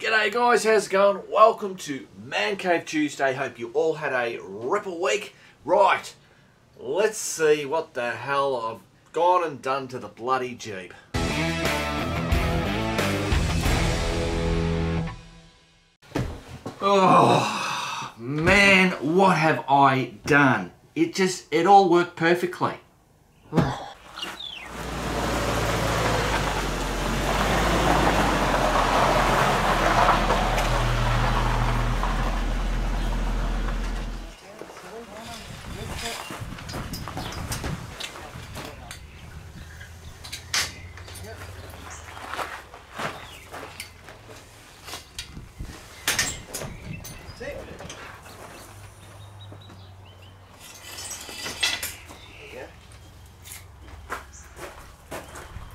G'day guys, how's it going? Welcome to Man Cave Tuesday. Hope you all had a ripper week. Right, let's see what the hell I've gone and done to the bloody Jeep. Oh man, what have I done? It all worked perfectly. Oh.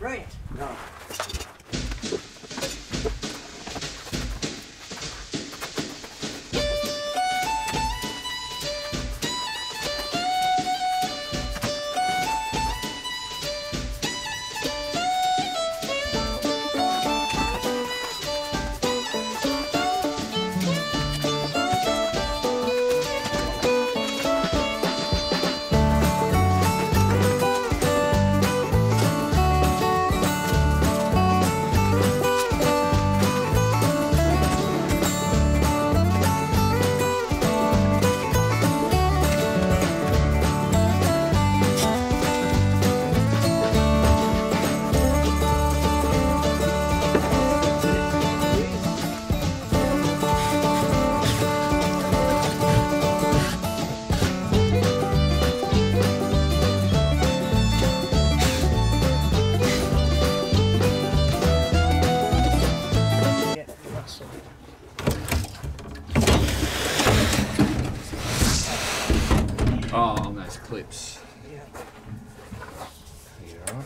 Right. No. Oh, nice clips. Yeah. Yeah.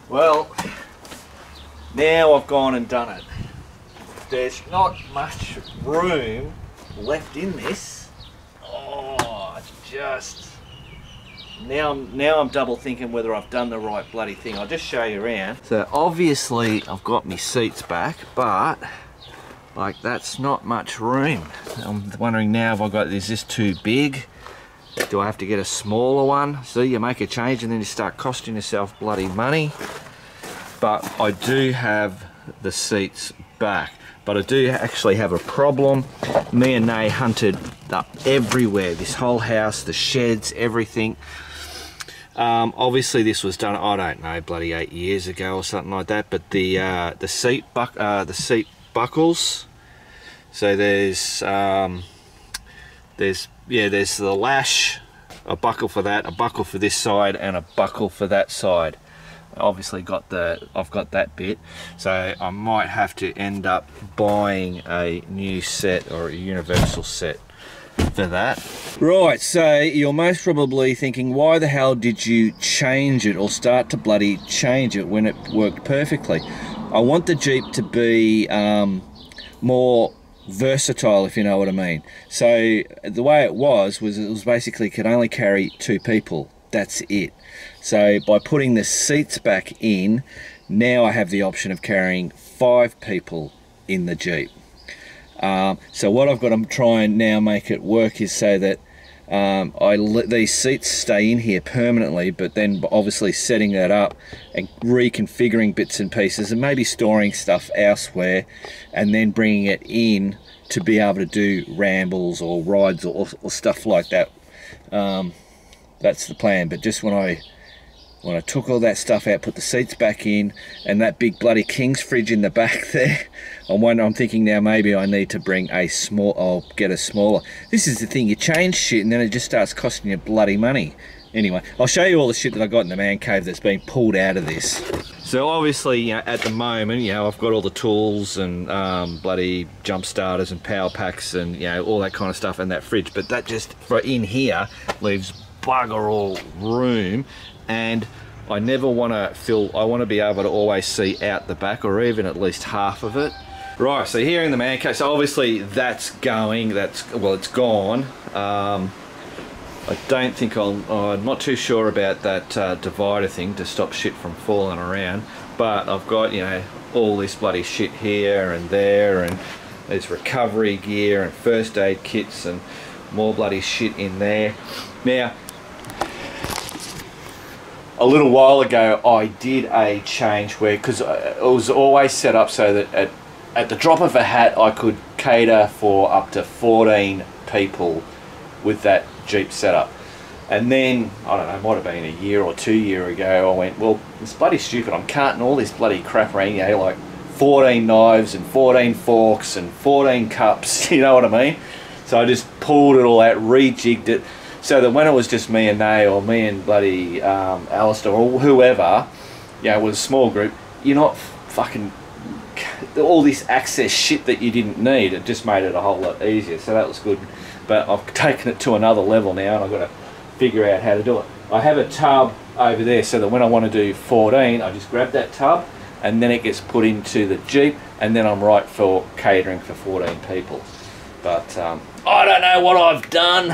Well, now I've gone and done it. There's not much room left in this. Oh, it's just... Now I'm double thinking whether I've done the right bloody thing. I'll just show you around. So obviously I've got my seats back, but like that's not much room. I'm wondering now if is this too big? Do I have to get a smaller one? So you make a change and then you start costing yourself bloody money. But I do have the seats back. But I do actually have a problem. Me and Nay hunted up everywhere. This whole house, the sheds, everything. Obviously this was done, I don't know, bloody 8 years ago or something like that. But the seat buckles. So there's the lash, a buckle for that, a buckle for this side, and a buckle for that side. Obviously I've got that bit, so I might have to end up buying a new set or a universal set. for that. Right, so you're most probably thinking, why the hell did you change it or start to bloody change it when it worked perfectly? I want the Jeep to be more versatile, if you know what I mean. So the way it was basically could only carry 2 people. That's it. So by putting the seats back in, now I have the option of carrying 5 people in the Jeep. So what I've got to try and now make it work is so that these seats stay in here permanently, but then obviously setting that up and reconfiguring bits and pieces and maybe storing stuff elsewhere and then bringing it in to be able to do rambles or rides or stuff like that. That's the plan. But just when I took all that stuff out, put the seats back in, and that big bloody King's fridge in the back there, I'm thinking now maybe I need to bring I'll get a smaller. This is the thing, you change shit and then it just starts costing you bloody money. Anyway, I'll show you all the shit that I got in the man cave that's been pulled out of this. So obviously, you know, at the moment, you know, I've got all the tools and bloody jump starters and power packs and, you know, all that kind of stuff in that fridge, but that just, for in here, leaves bugger all room. And I never want to I want to be able to always see out the back, or even at least half of it. Right, so here in the man cave, so obviously that's going, well, it's gone. I don't think I'm not too sure about that divider thing to stop shit from falling around, but I've got, you know, all this bloody shit here and there, and there's recovery gear and first aid kits and more bloody shit in there. Now, a little while ago I did a change where, because it was always set up so that at the drop of a hat I could cater for up to 14 people with that Jeep setup. And then, I don't know, it might have been a year or 2 years ago, I went, well, it's bloody stupid, I'm carting all this bloody crap around, you know, like 14 knives and 14 forks and 14 cups, you know what I mean? So I just pulled it all out, rejigged it, so that when it was just me and Nay, or me and bloody Alistair, or whoever, you know, it was a small group, you're not fucking all this access shit that you didn't need. It just made it a whole lot easier, so that was good. But I've taken it to another level now, and I've got to figure out how to do it. I have a tub over there, so that when I want to do 14, I just grab that tub, and then it gets put into the Jeep, and then I'm right for catering for 14 people. But I don't know what I've done.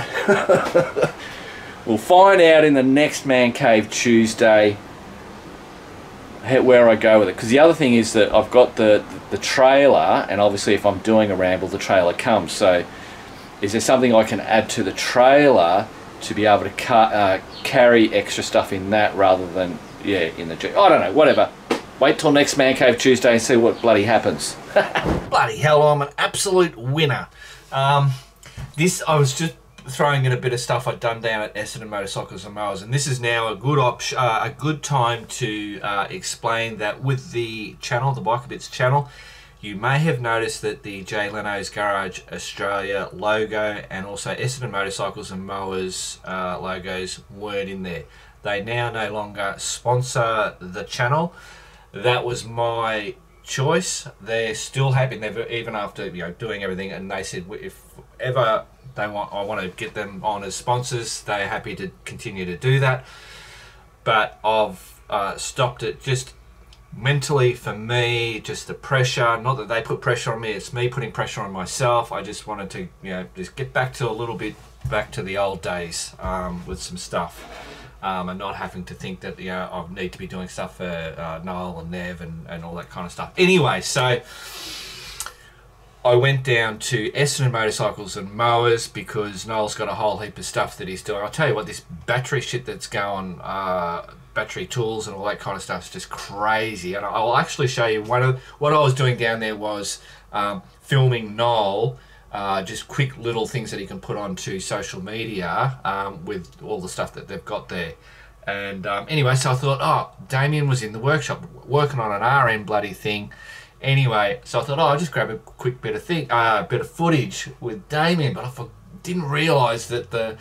We'll find out in the next Man Cave Tuesday where I go with it, because the other thing is that I've got the trailer, and obviously if I'm doing a ramble the trailer comes, so is there something I can add to the trailer to be able to carry extra stuff in that rather than, yeah, in the Jeep? I don't know, whatever. Wait till next Man Cave Tuesday and see what bloody happens. Bloody hell, I'm an absolute winner. I was just throwing in a bit of stuff I'd done down at Essendon Motorcycles and Mowers, and this is now a good time to explain that with the channel, the Biker Bits channel, you may have noticed that the Jay Leno's Garage Australia logo and also Essendon Motorcycles and Mowers logos weren't in there. They now no longer sponsor the channel. That was my choice. They're still happy, and even after, you know, doing everything, and they said if ever I want to get them on as sponsors, they're happy to continue to do that. But I've stopped it just mentally for me, just the pressure. Not that they put pressure on me, it's me putting pressure on myself. I just wanted to, you know, just get back to a little bit back to the old days with some stuff. And not having to think that, you know, I need to be doing stuff for Noel and Nev and all that kind of stuff. Anyway, so I went down to Essendon Motorcycles and Mowers because Noel's got a whole heap of stuff that he's doing. I'll tell you what, this battery shit that's going, battery tools and all that kind of stuff is just crazy. And I'll actually show you what I was doing down there was filming Noel. Just quick little things that he can put onto social media with all the stuff that they've got there. And anyway, so I thought, oh, Damien was in the workshop working on an RM bloody thing. Anyway, so I thought, oh, I'll just grab a quick bit of footage with Damien, but I didn't realise that the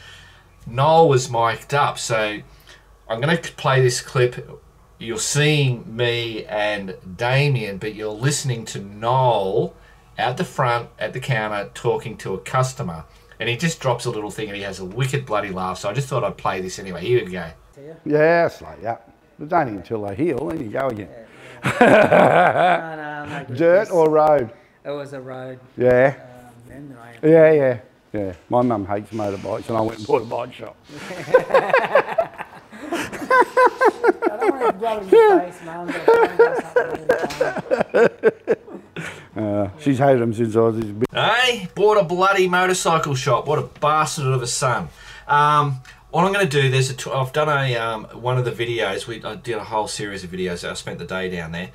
Noel was mic'd up. So I'm going to play this clip. You're seeing me and Damien, but you're listening to Noel out the front at the counter talking to a customer. And he just drops a little thing and he has a wicked bloody laugh. So I just thought I'd play this anyway. Here we go. Yeah, it's like, yeah. It's only until they heal, then you go again. No, Dirt or road? It was a road. Yeah. And I Yeah. My mum hates motorbikes and I went and bought a bike shop. I don't want to rub in your face, Mum. She's hated them since I was this big. Hey, bought a bloody motorcycle shop. What a bastard of a son. What I'm going to do, I've done one of the videos. I did a whole series of videos. I spent the day down there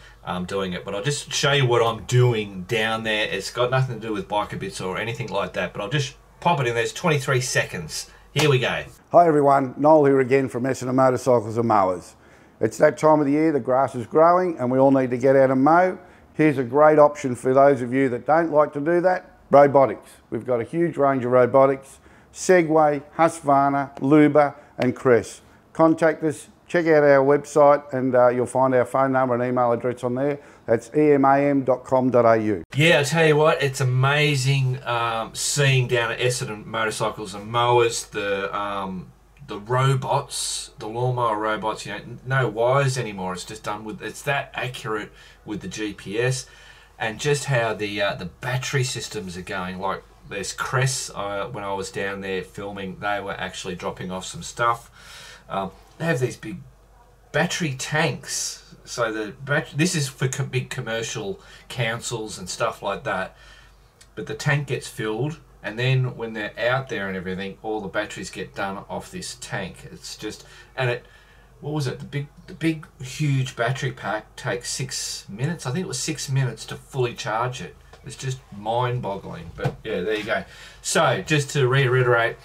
doing it, but I'll just show you what I'm doing down there. It's got nothing to do with biker bits or anything like that, but I'll just pop it in there. It's 23 seconds. Here we go. Hi everyone, Noel here again from Essendon Motorcycles and Mowers. It's that time of the year, the grass is growing and we all need to get out and mow. Here's a great option for those of you that don't like to do that, robotics. We've got a huge range of robotics, Segway, Husqvarna, Luba and Crest. Contact us, check out our website and you'll find our phone number and email address on there. That's emam.com.au. Yeah, I tell you what, it's amazing seeing down at Essendon Motorcycles and Mowers the robots, the lawnmower robots. You know, no wires anymore. It's just done with. It's that accurate with the GPS, and just how the battery systems are going. Like there's Crest. When I was down there filming, they were actually dropping off some stuff. They have these big battery tanks. So this is for big commercial councils and stuff like that. But the tank gets filled, and then when they're out there and everything, all the batteries get done off this tank. It's just, and what was it? The big huge battery pack takes 6 minutes. I think it was 6 minutes to fully charge it. It's just mind-boggling. But yeah, there you go. So just to reiterate,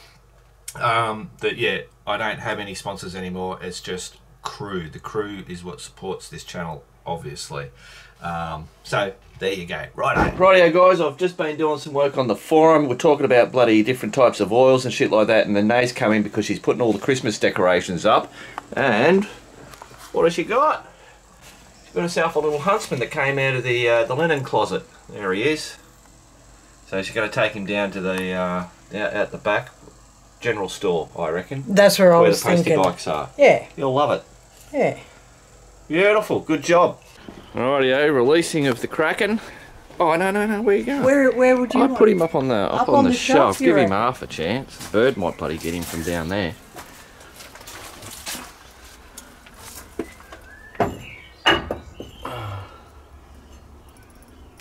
that yeah, I don't have any sponsors anymore. It's just crew. The crew is what supports this channel, obviously. So there you go. Rightio guys, I've just been doing some work on the forum. We're talking about bloody different types of oils and shit like that, and then Nay's coming because she's putting all the Christmas decorations up. And what has she got? She's got herself a little huntsman that came out of the linen closet. There he is. So she's going to take him down to the out the back general store, I reckon. That's where I was the postie thinking. bikes are. Yeah. You'll love it. Yeah. Beautiful. Good job. Rightio, releasing of the Kraken. Oh, no, where you going? Where would you I'd put him up on the shelf. Give him right. half a chance. The bird might bloody get him from down there.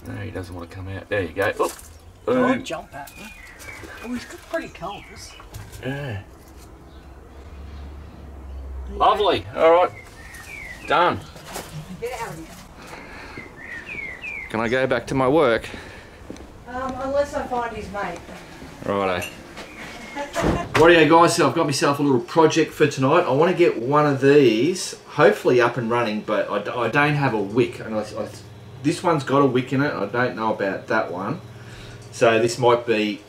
No, he doesn't want to come out. There you go. Oh, Don't jump at me. Oh, he's got pretty combs. yeah. Lovely. All right. Done. Get out of here. Can I go back to my work? Unless I find his mate. Righto. Rightio guys, so I've got myself a little project for tonight. I want to get one of these hopefully up and running, but I don't have a wick. And this one's got a wick in it. I don't know about that one. So this might be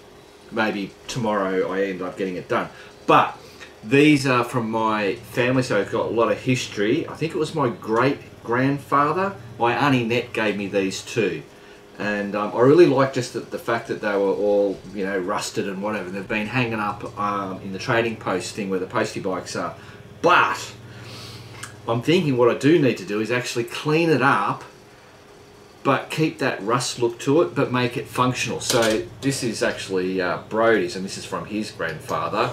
maybe tomorrow I end up getting it done. But these are from my family, so I've got a lot of history. I think it was my great-grandfather. My Auntie Nett gave me these too. And I really like just the fact that they were all, you know, rusted and whatever. They've been hanging up in the trading post thing where the postie bikes are. But I'm thinking what I do need to do is actually clean it up, but keep that rust look to it, but make it functional. So this is actually Brody's, and this is from his grandfather.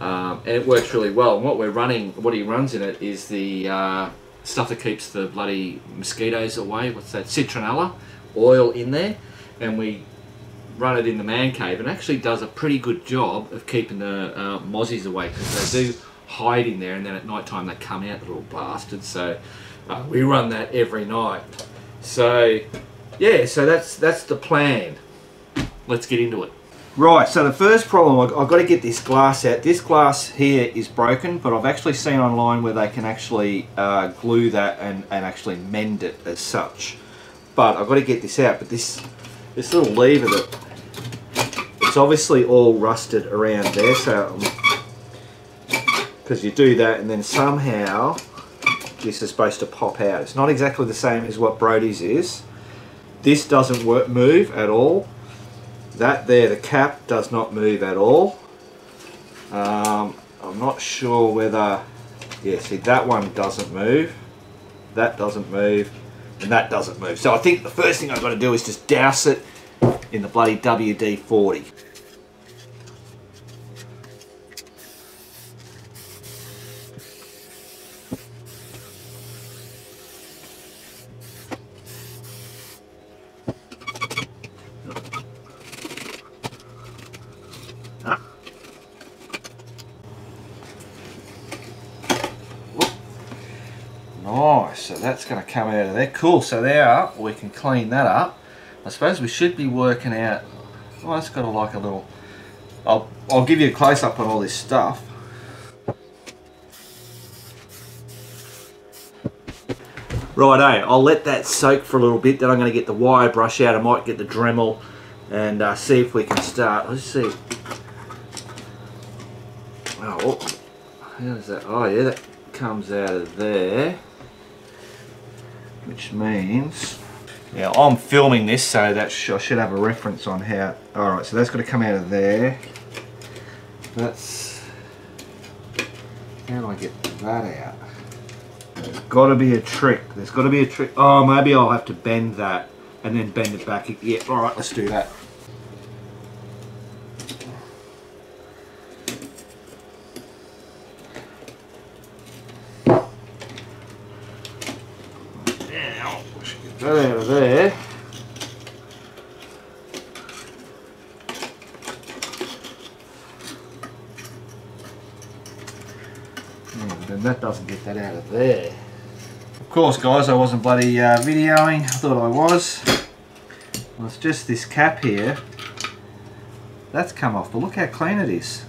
And it works really well. And what he runs in it is the stuff that keeps the bloody mosquitoes away. What's that? Citronella oil in there, and we run it in the man cave, and actually does a pretty good job of keeping the mozzies away, because they do hide in there, and then at night time they come out, the little bastards. So we run that every night. So yeah, so that's the plan. Let's get into it. Right, so the first problem, I've got to get this glass out. This glass here is broken, but I've actually seen online where they can actually glue that and actually mend it as such. But I've got to get this out. But this little lever, it's obviously all rusted around there. So because you do that, and then somehow this is supposed to pop out. It's not exactly the same as what Brody's is. This doesn't move at all. That there, the cap does not move at all. I'm not sure whether, yeah, see that one doesn't move, that doesn't move, and that doesn't move. So I think the first thing I've got to do is just douse it in the bloody WD-40. Nice, so that's going to come out of there. Cool, so there we can clean that up. I suppose we should be working out, well, it's got a, like a little, I'll give you a close-up on all this stuff. Righto, I'll let that soak for a little bit, then I'm going to get the wire brush out. I might get the Dremel and see if we can start. Let's see. Oh, how is that? Oh yeah, that comes out of there. Which means, now I'm filming this, so that I should have a reference on how. Alright, so that's got to come out of there. That's, how do I get that out? There's got to be a trick. There's got to be a trick. Oh, maybe I'll have to bend that and then bend it back. Yeah, alright, let's do that. That out of there. Then that doesn't get that out of there. Of course, guys, I wasn't bloody videoing. I thought I was. Well, it's just this cap here. That's come off, but look how clean it is.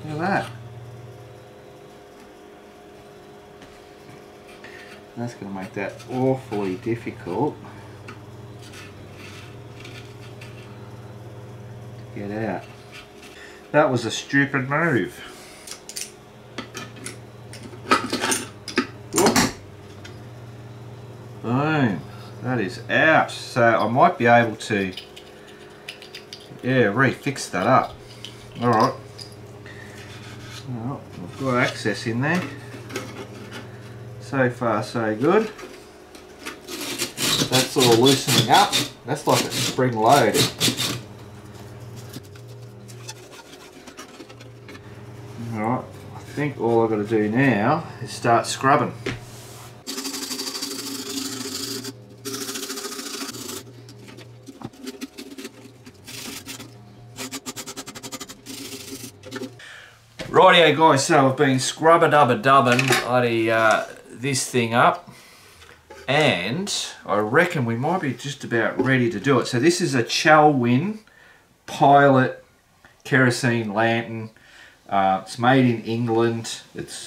Look at that. That's going to make that awfully difficult to get out. That was a stupid move. Whoop. Boom. That is out. So I might be able to, yeah, refix that up. Alright. Well, I've got access in there. So far so good. That's all loosening up. That's like a spring load. Alright, I think all I've got to do now is start scrubbing. Rightio guys, so I've been scrubber-dubber-dubbing this thing up, and I reckon we might be just about ready to do it. So this is a Chalwin Pilot kerosene lantern. It's made in England.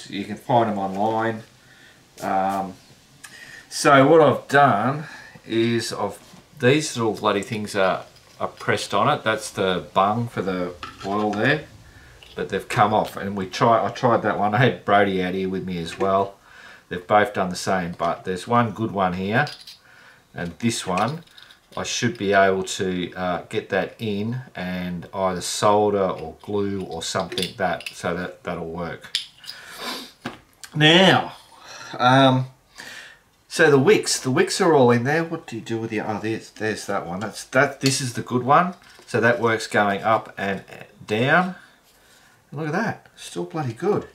You can find them online. So what I've done is these little bloody things are pressed on it. That's the bung for the oil there, but they've come off. And I tried that one. I had Brody out here with me as well. They've both done the same, but there's one good one here, and this one I should be able to get that in and either solder or glue or something so that'll work. Now, so the wicks are all in there. What do you do with the? Oh, there's that one. This is the good one. So that works going up and down. Look at that, still bloody good.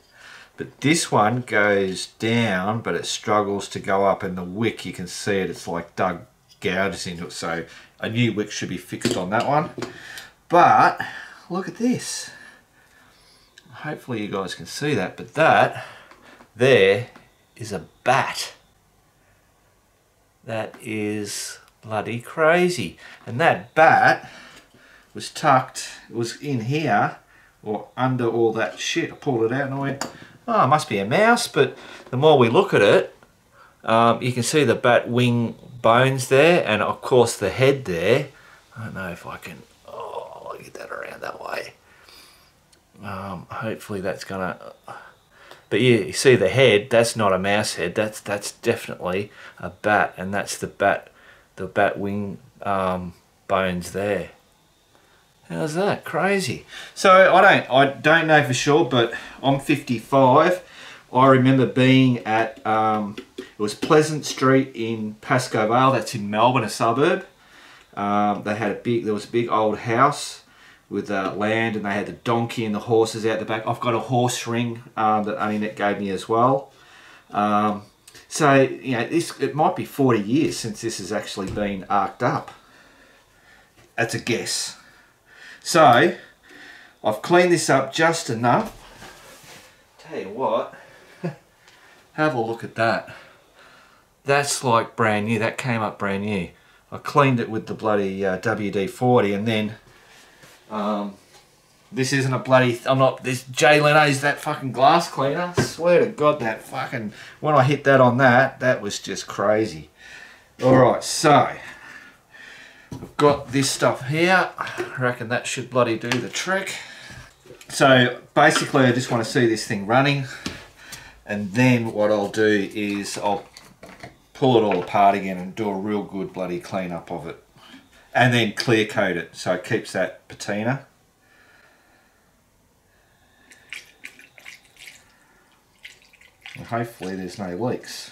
But this one goes down, but it struggles to go up, and the wick, you can see it, it's like dug gouges into it, so a new wick should be fixed on that one. But look at this. Hopefully you guys can see that, but that there is a bat. That is bloody crazy. And that bat was tucked, it was in here, or under all that shit. I pulled it out and I went, oh, it must be a mouse. But the more we look at it, you can see the bat wing bones there, and of course the head there. I don't know if I can, I'll get that around that way. Hopefully that's gonna, but yeah, you see the head, that's not a mouse head, that's definitely a bat, and that's the bat wing bones there. How's that? Crazy. So I don't know for sure, but I'm 55. I remember being at it was Pleasant Street in Pascoe Vale. That's in Melbourne, a suburb. They had there was a big old house with land, and they had the donkey and the horses out the back. I've got a horse ring that Annette gave me as well. So you know, it might be 40 years since this has actually been arced up. That's a guess. So I've cleaned this up just enough. Tell you what, have a look at that. That's like brand new. That came up brand new. I cleaned it with the bloody WD-40, and then this isn't a bloody, this Jay Leno's that fucking glass cleaner. I swear to God, that fucking, when I hit that on that was just crazy. Alright, so I've got this stuff here. I reckon that should bloody do the trick. So basically I just want to see this thing running, and then what I'll do is I'll pull it all apart again and do a real good bloody clean up of it, and then clear coat it so it keeps that patina. And hopefully there's no leaks.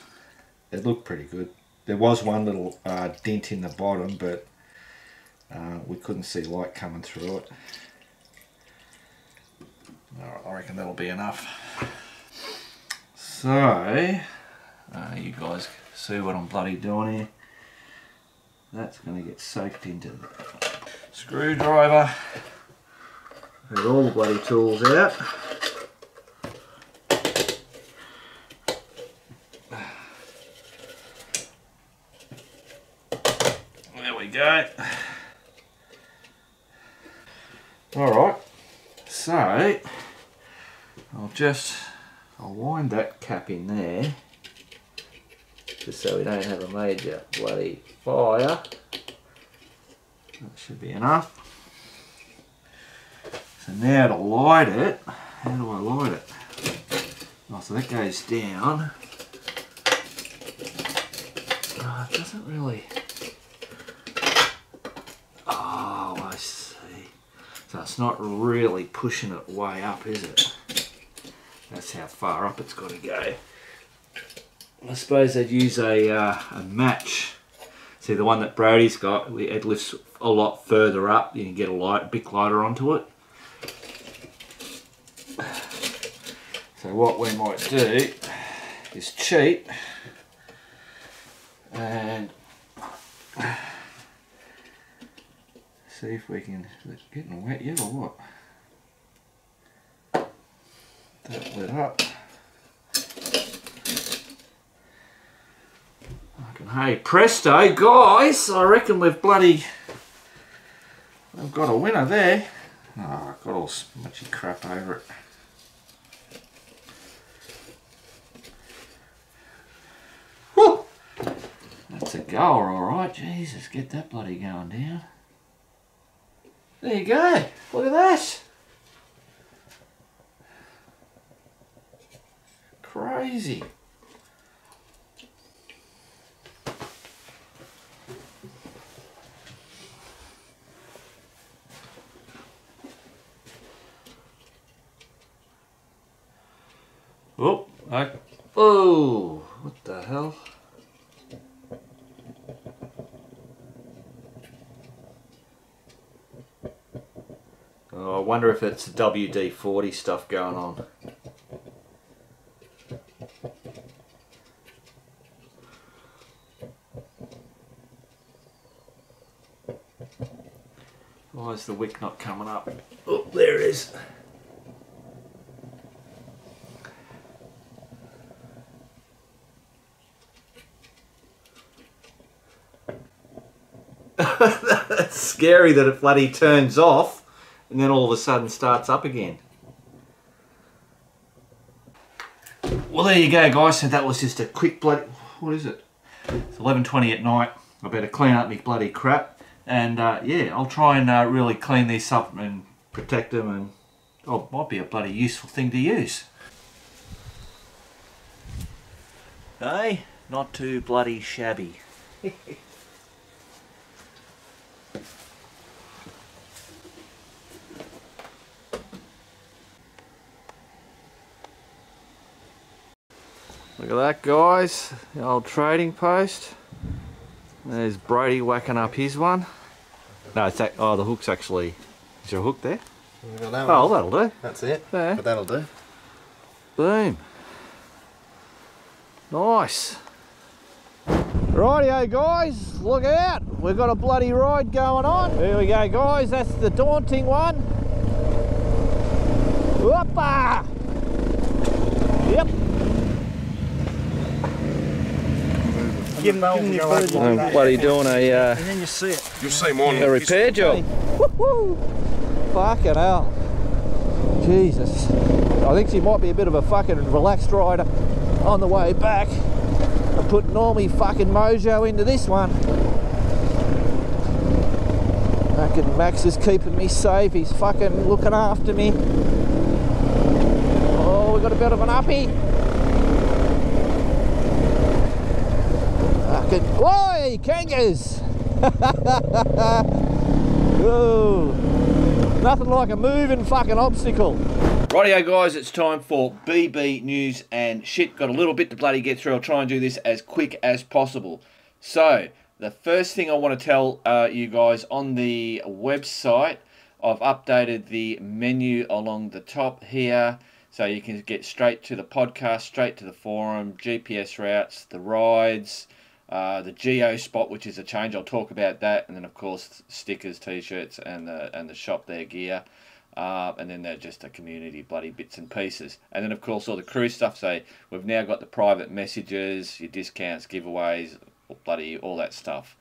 It looked pretty good. There was one little dent in the bottom, but we couldn't see light coming through it. Alright, I reckon that'll be enough. So, you guys see what I'm bloody doing here. That's going to get soaked into the screwdriver. Get all the bloody tools out. There we go. Alright, so I'll wind that cap in there, just so we don't have a major bloody fire. That should be enough. So now to light it, how do I light it? Oh, so that goes down. Oh, it doesn't really. Oh, I see. So it's not really pushing it way up, is it? That's how far up it's got to go. I suppose they'd use a match. See, the one that Brody's got, it lifts a lot further up. You can get a big lighter onto it. So what we might do is cheat and see if we can. Is it getting wet yet or what? That lit up. Hey, presto, guys! I reckon we've got a winner there. Oh, I've got all smudgy crap over it. Whew! That's a goer, alright. Jesus, get that bloody going down. There you go. Look at that. Crazy. Oh, oh, what the hell? Oh, I wonder if it's WD-40 stuff going on. Why is the wick not coming up? Oh, there it is. That's scary that it bloody turns off and then all of a sudden starts up again. Well, there you go, guys. So that was just a quick bloody... What is it? It's 11:20 at night. I better clean up my bloody crap. And yeah, I'll try and really clean these up and protect them, and oh, might be a bloody useful thing to use. Hey, not too bloody shabby. Look at that, guys. The old trading post. There's Brody whacking up his one. No, it's that. Oh, the hook's actually. Is there a hook there? Oh, that'll do. That's it. There. But that'll do. Boom. Nice. Rightio, guys. Look out. We've got a bloody ride going on. Here we go, guys. That's the daunting one. Whoppa! Yep. I'm bloody doing a And then you see it. You'll see mine. a repair job. Woohoo! Fucking hell. Jesus. I think she might be a bit of a fucking relaxed rider on the way back. I'm putting all my fucking mojo into this one. Fucking Max is keeping me safe. He's fucking looking after me. Oh, we got a bit of an uppie. Fucking, oi, kangas! Whoa. Nothing like a moving fucking obstacle. Rightio, guys, it's time for BB News and shit. Got a little bit to bloody get through. I'll try and do this as quick as possible. So, the first thing I want to tell you guys, on the website, I've updated the menu along the top here. So you can get straight to the podcast, straight to the forum, GPS routes, the rides, the geo spot, which is a change. I'll talk about that, and then of course stickers, t-shirts, and the shop there gear, and then they're just a community bloody bits and pieces. And then of course all the crew stuff. So we've now got the private messages, your discounts, giveaways, bloody all that stuff.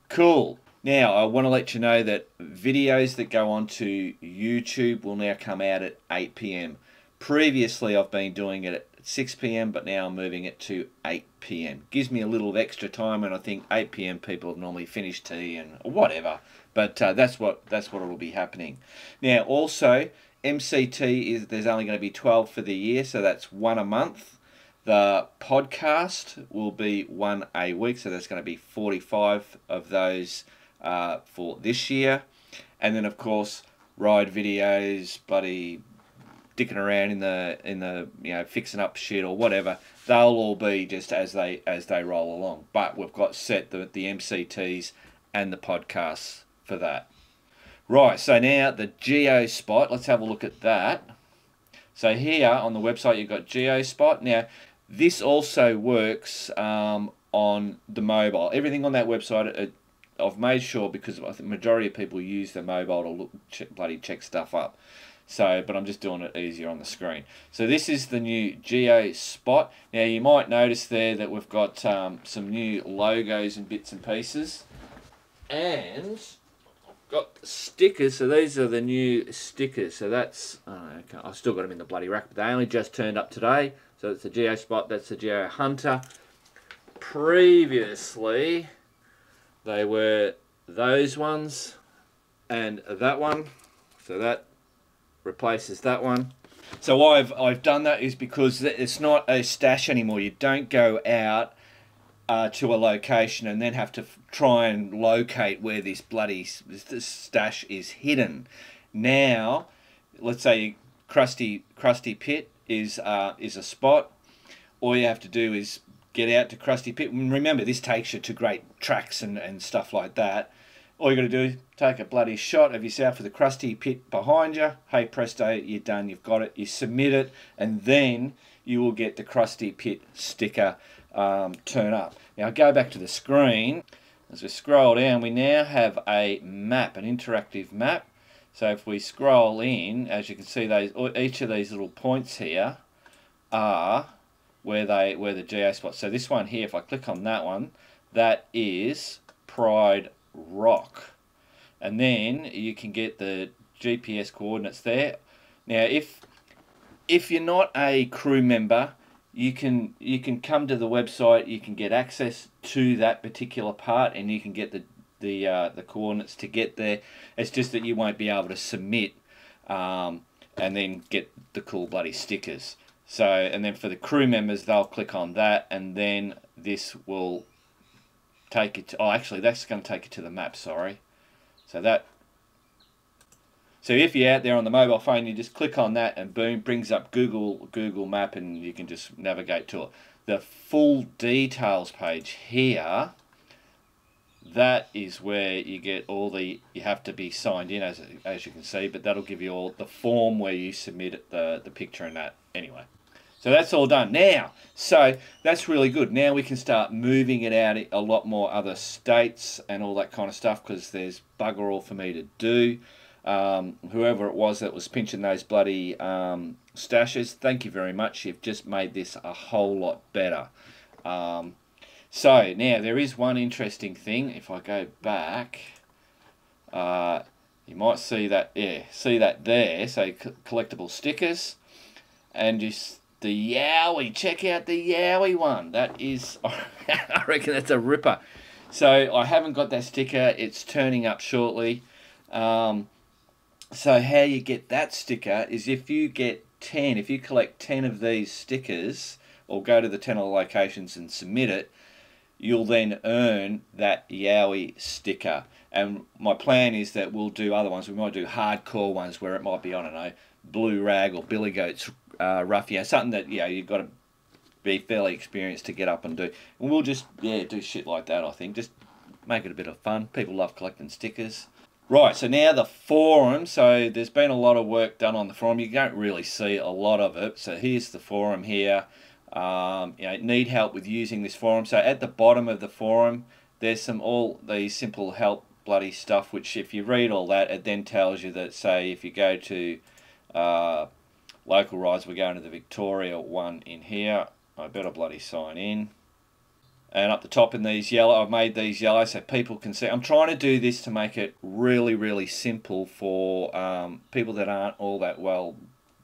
Cool. Now I want to let you know that videos that go onto YouTube will now come out at 8 PM. Previously I've been doing it at 6 PM, but now I'm moving it to 8 PM. Gives me a little extra time, and I think 8 PM people have normally finished tea and whatever. But that's what will be happening. Now also MCT there's only going to be 12 for the year, so that's one a month. The podcast will be one a week, so there's going to be 45 of those for this year. And then of course ride videos, bloody dicking around in the fixing up shit or whatever, they'll all be just as they roll along. But we've got set the MCTs and the podcasts for that. Right, so now the geo spot, let's have a look at that. So here on the website you've got geo spot. Now this also works on the mobile. Everything on that website I've made sure, because I think the majority of people use their mobile to bloody check stuff up. So, but I'm just doing it easier on the screen. So this is the new geo spot. Now you might notice there that we've got some new logos and bits and pieces, and I've got stickers. So these are the new stickers. So that's okay, I've still got them in the bloody rack, but they only just turned up today. So it's the geo spot. That's the geo hunter. Previously they were those ones and that one. So that replaces that one. So why I've done that is because it's not a stash anymore. You don't go out to a location and then have to try and locate where this stash is hidden. Now, let's say Krusty Pit is a spot. All you have to do is get out to Krusty Pit. And remember, this takes you to great tracks and stuff like that. All you got to do is take a bloody shot of yourself with the Krusty Pit behind you. Hey presto, you're done, you've got it. You submit it, and then you will get the Krusty Pit sticker turn up. Now go back to the screen. As we scroll down, we now have a map, an interactive map. So if we scroll in, as you can see, each of these little points here are where the geo spots. So this one here, if I click on that one, that is Pride Rock, and then you can get the GPS coordinates there. Now if you're not a crew member, you can come to the website, you can get access to that particular part, and you can get the coordinates to get there. It's just that you won't be able to submit and then get the cool bloody stickers. So, and then for the crew members, they'll click on that, and then this will take it to, oh actually that's going to take you to the map, sorry. So if you're out there on the mobile phone, you just click on that and boom, brings up Google Map, and you can just navigate to it. the full details page here, that is where you get all the, you have to be signed in as you can see, but that'll give you all the form where you submit the picture and that. Anyway, so that's all done now. So that's really good. Now we can start moving it out a lot more other states and all that kind of stuff, because there's bugger all for me to do. Whoever it was that was pinching those bloody stashes, thank you very much. You've just made this a whole lot better. So now there is one interesting thing. If I go back, you might see that, yeah, see that there. So collectible stickers, and just the Yowie. Check out the Yowie one. That is, I reckon that's a ripper. So I haven't got that sticker. It's turning up shortly. So how you get that sticker is if you get 10, if you collect 10 of these stickers, or go to the 10 locations and submit it, you'll then earn that Yowie sticker. And my plan is that we'll do other ones. We might do hardcore ones where it might be, I don't know, Blue Rag or Billy Goat's rough, you know, something that, you know, you've got to be fairly experienced to get up and do. And we'll just, yeah, do shit like that, I think. Just make it a bit of fun. People love collecting stickers. Right, so now the forum. So there's been a lot of work done on the forum. You don't really see a lot of it. So here's the forum here. You know, need help with using this forum. So at the bottom of the forum, there's some all these simple help bloody stuff, which if you read all that, it then tells you that, say, if you go to local rides, we're going to the Victoria one in here. I better bloody sign in. And up the top in these yellow, I've made these yellow so people can see. I'm trying to do this to make it really, really simple for people that aren't all that well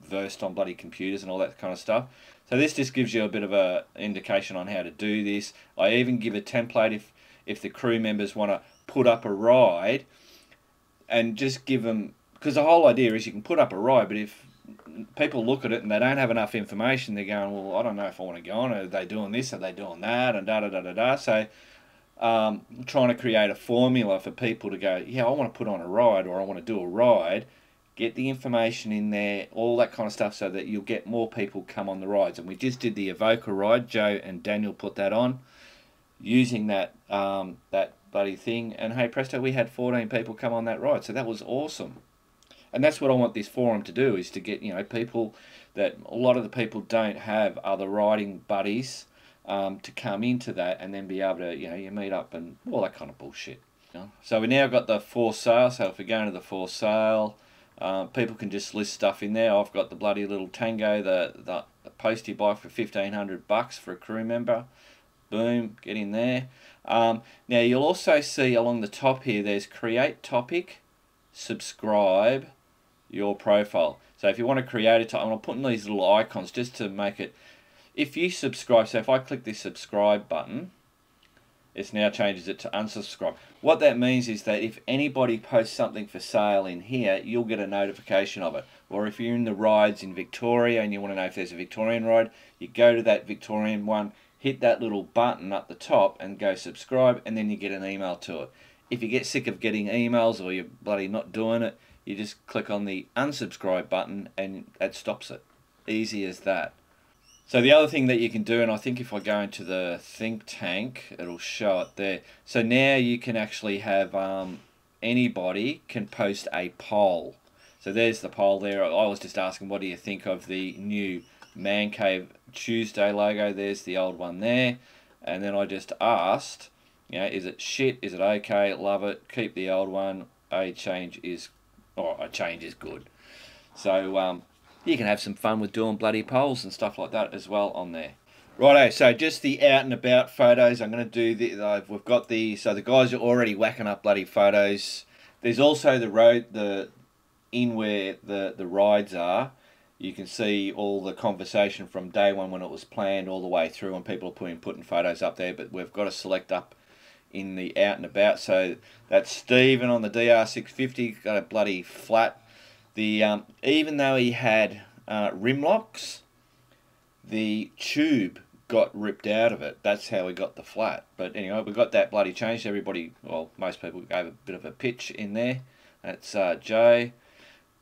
versed on bloody computers and all that kind of stuff. So this just gives you a bit of a indication on how to do this. I even give a template if the crew members want to put up a ride, and just give them, because the whole idea is you can put up a ride, but if people look at it and they don't have enough information, they're going, well, I don't know if I want to go on. Are they doing this? Are they doing that? And da-da-da-da-da. So trying to create a formula for people to go, yeah, I want to put on a ride, or I want to do a ride. Get the information in there, all that kind of stuff, so that you'll get more people come on the rides. And we just did the Evoker ride. Joe and Daniel put that on using that that bloody thing. And hey presto, we had 14 people come on that ride. So that was awesome. And that's what I want this forum to do, is to get, you know, people that a lot of the people don't have other riding buddies to come into that, and then be able to, you know, you meet up and all that kind of bullshit. You know? So we now got the for sale. So if we go into the for sale, people can just list stuff in there. I've got the bloody little Tango, the postie bike for $1,500 for a crew member. Boom, get in there. Now you'll also see along the top here, there's create topic, subscribe, your profile. So if you want to create a topic, I'm putting these little icons just to make it, if you subscribe, so if I click this subscribe button, it now changes it to unsubscribe. What that means is that if anybody posts something for sale in here, you'll get a notification of it. Or if you're in the rides in Victoria and you want to know if there's a Victorian ride, you go to that Victorian one, hit that little button up the top and go subscribe, and then you get an email to it. If you get sick of getting emails, or you're bloody not doing it, you just click on the unsubscribe button and that stops it. Easy as that. So the other thing that you can do, and I think if I go into the think tank, it'll show it there. So now you can actually have anybody can post a poll. So there's the poll there. I was just asking, what do you think of the new Man Cave Tuesday logo? There's the old one there. And then I just asked, you know, is it shit? Is it okay? Love it. Keep the old one. A change is good. So you can have some fun with doing bloody polls and stuff like that as well on there. Righto, so just the out and about photos. I'm going to do the. We've got the. So the guys are already whacking up bloody photos. There's also the road, in where the rides are. You can see all the conversation from day one when it was planned all the way through, and people are putting photos up there. But we've got to select up in the out and about. So that's Stephen on the DR650, got a bloody flat. The even though he had rim locks, the tube got ripped out of it. That's how we got the flat. But anyway, we got that bloody changed. Everybody, well, most people gave a bit of a pitch in there. That's Joe.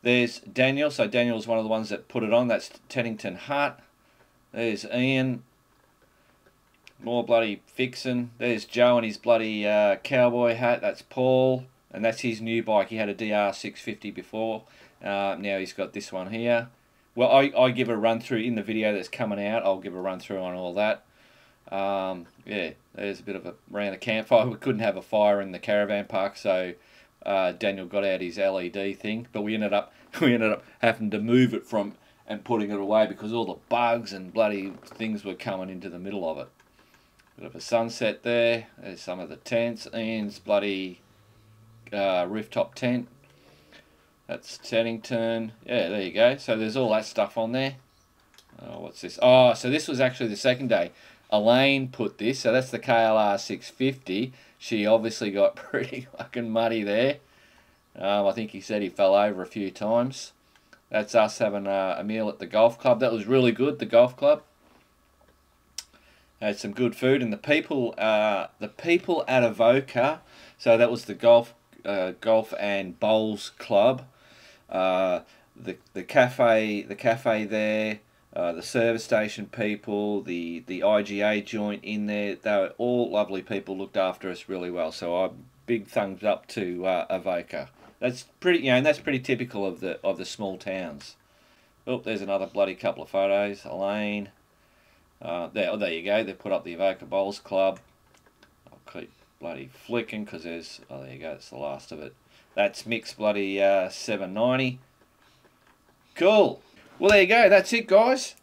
There's Daniel. So Daniel's one of the ones that put it on. That's Teddington Hut. There's Ian. More bloody fixing. There's Joe and his bloody cowboy hat. That's Paul. And that's his new bike. He had a DR650 before. Now he's got this one here. Well, I give a run through in the video that's coming out. I'll give a run through on all that. Yeah, there's a bit of a around a campfire. We couldn't have a fire in the caravan park, so Daniel got out his LED thing. But we ended up having to move it from and putting it away because all the bugs and bloody things were coming into the middle of it. Bit of a sunset there. There's some of the tents. Ian's bloody rooftop tent. That's Teddington. Yeah, there you go. So there's all that stuff on there. Oh, what's this? Oh, so this was actually the second day. Elaine put this. So that's the KLR 650. She obviously got pretty fucking muddy there. I think he said he fell over a few times. That's us having a meal at the golf club. That was really good, the golf club. Had some good food, and the people at Avoca, so that was the golf and bowls club. The cafe there, the service station people, the IGA joint in there. They were all lovely people, looked after us really well. So big thumbs up to Avoca. That's pretty, and that's pretty typical of the small towns. Oh, there's another bloody couple of photos. Elaine. There you go. They put up the Avoca Bowls Club. I'll keep bloody flicking because there's. Oh, there you go. That's the last of it. That's Mick's bloody 790. Cool. Well, there you go. That's it, guys.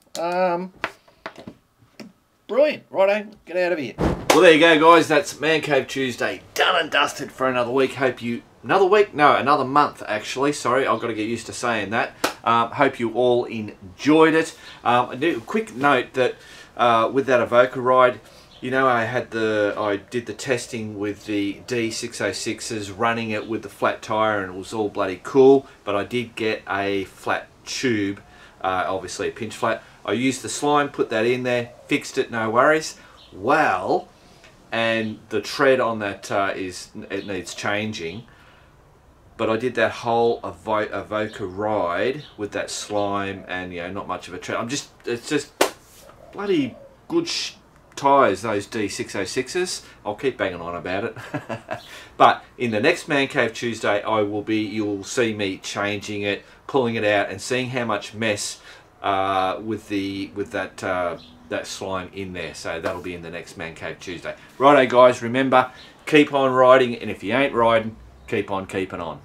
Brilliant. Righto. Get out of here. Well, there you go, guys. That's Man Cave Tuesday done and dusted for another week. Hope you. Another week? No, another month, actually. Sorry, I've got to get used to saying that. Hope you all enjoyed it. A quick note that with that Avoca ride, you know, I did the testing with the D606s, running it with the flat tire, and it was all bloody cool. But I did get a flat tube, obviously a pinch flat. I used the slime, put that in there, fixed it, no worries. Well, and the tread on that it needs changing. But I did that whole Avoca ride with that slime and, you know, not much of a tread. It's just bloody good tyres, those D606s. I'll keep banging on about it. But in the next Man Cave Tuesday, you'll see me changing it, pulling it out, and seeing how much mess with that slime in there. So that'll be in the next Man Cave Tuesday. Righto, guys. Remember, keep on riding, and if you ain't riding, keep on keeping on.